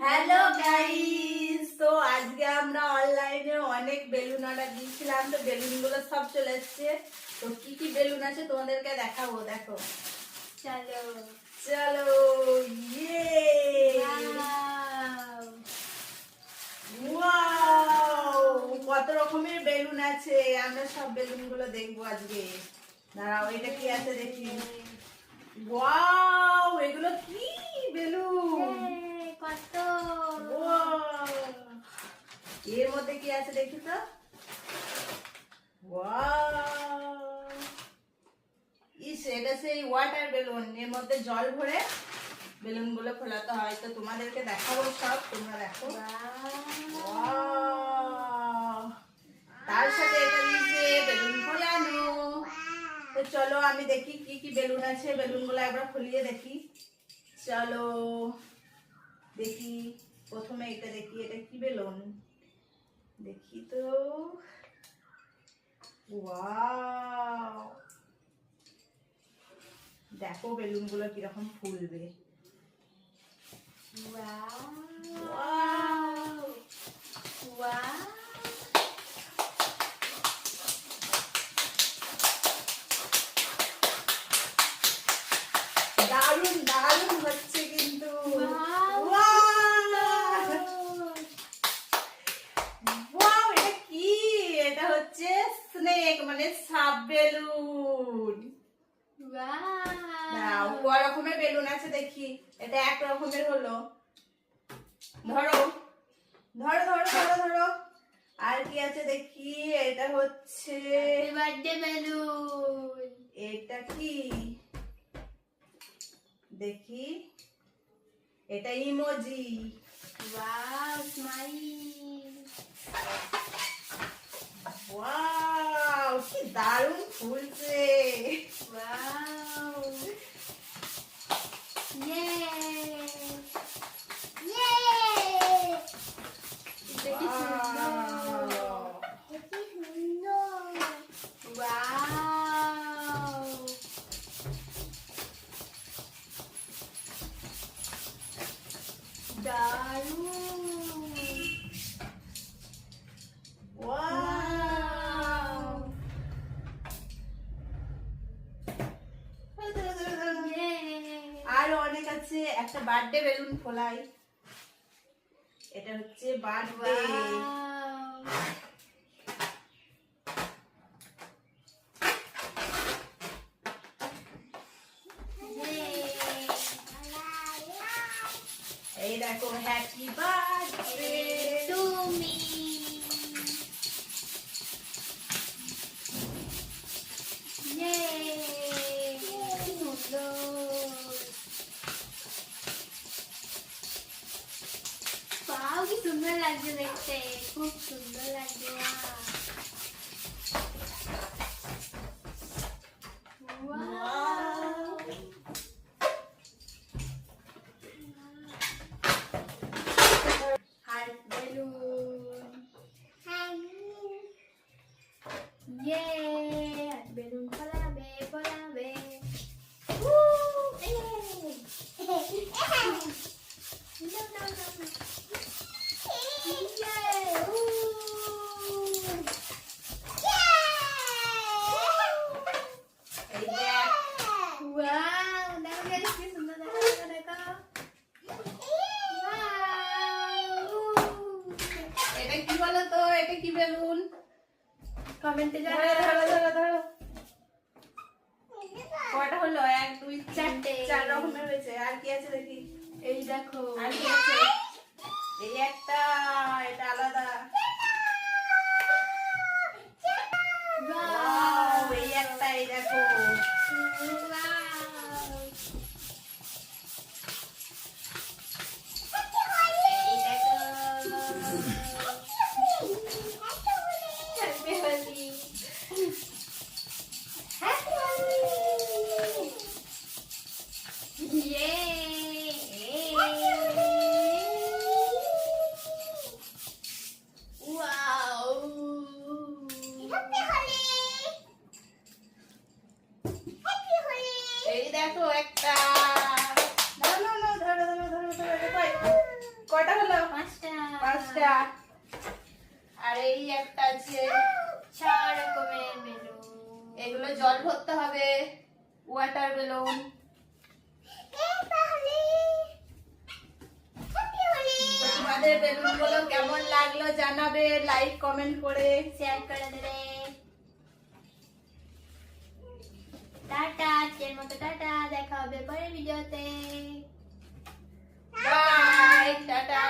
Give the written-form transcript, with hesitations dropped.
Hello guys, তো আজকে আমরা অনলাইনে অনেক বেলুন অর্ডার দিয়েছিলাম। তো বেলুন গুলো সব চলে এসছে। তো কি কি বেলুন আছে তোমাদেরকে দেখাবো, দেখো। চলো চলো, ইয়ে ওয়াও, কত রকমের বেলুন আছে। আমরা সব বেলুন গুলো দেখবো আজকে। দাঁড়াও, এটা কি আছে দেখি। ওয়াও, এগুলো কি বেলুন? কত এর মধ্যে কি আছে দেখি তো। ইস, এটা সেই ওয়াটার বেলুন। এর মধ্যে জল ভরে বেলুন গুলো ফোলাতে হয়। তো তোমাদেরকে দেখাবো সব, তোমরা দেখো। তার সাথে এটা দিয়েছে বেলুন ফোলানো। তো চলো আমি দেখি কি কি বেলুন আছে। বেলুন গুলো একবার খুলিয়ে দেখি। চলো দেখি, প্রথমে এটা দেখি, এটা কি বেলুন দেখি তো। ওয়াও, দেখো বেলুন গুলো কিরকম ফুলবে। দারুন দারুন হচ্ছে কিন্তু। এটা কি? এটা হচ্ছে স্নেক, মানে সাপ বেলুন। ক রকমের বেলুন আছে দেখি। এটা এক রকমের হলো। ধরো ধরো ধরো ধরো ধরো। আর কি আছে দেখি। এটা হচ্ছে বার্থডে বেলুন। এটা কি দেখি। এটা ইমোজি। Wow, smile. ওয়াও, কি দারুণ ফুলছে। ওয়াও, ইয়ে এটা কি সুন্দর। ওয়াও, দারুণ। ওয়াও, আরো অনেক আছে। একটা বার্থডে বেলুন ফোলাই। এটা হচ্ছে বার্থডে। এই দেখো, হ্যাপি বার্থডে তুমি কি সুন্দর লাগছে দেখতে, খুব সুন্দর লাগছে। হার্ট বেলুন, ইয়ে বেলুন ফলাবে ফলাবে। এটা কি বলো তো, এটা কি বেলুন? কমেন্টে ধরো ধরো ধরো ধরো। কয়টা হলো? 1 2 3 4 রকমের হয়েছে। আর কি আছে দেখি। এই দেখো, আর কি আছে? এই একটা, এটা আলাদা। ওয়াও, এই একটা, এই দেখো। এই দেখো। কয়টা হলো? 5টা। 5টা। আর এই একটা আছে। 6 রকমের বেলুন। এগুলো জল ভরতে হবে, ওয়াটার বেলুন। তোমাদের বেলুন গুলো কেমন লাগলো জানাবে, লাইক কমেন্ট করে। শেয়ার করে দেবে। টাটা, আজকের মতো টাটা, দেখা হবে পরের ভিডিওতে। Bye, tata.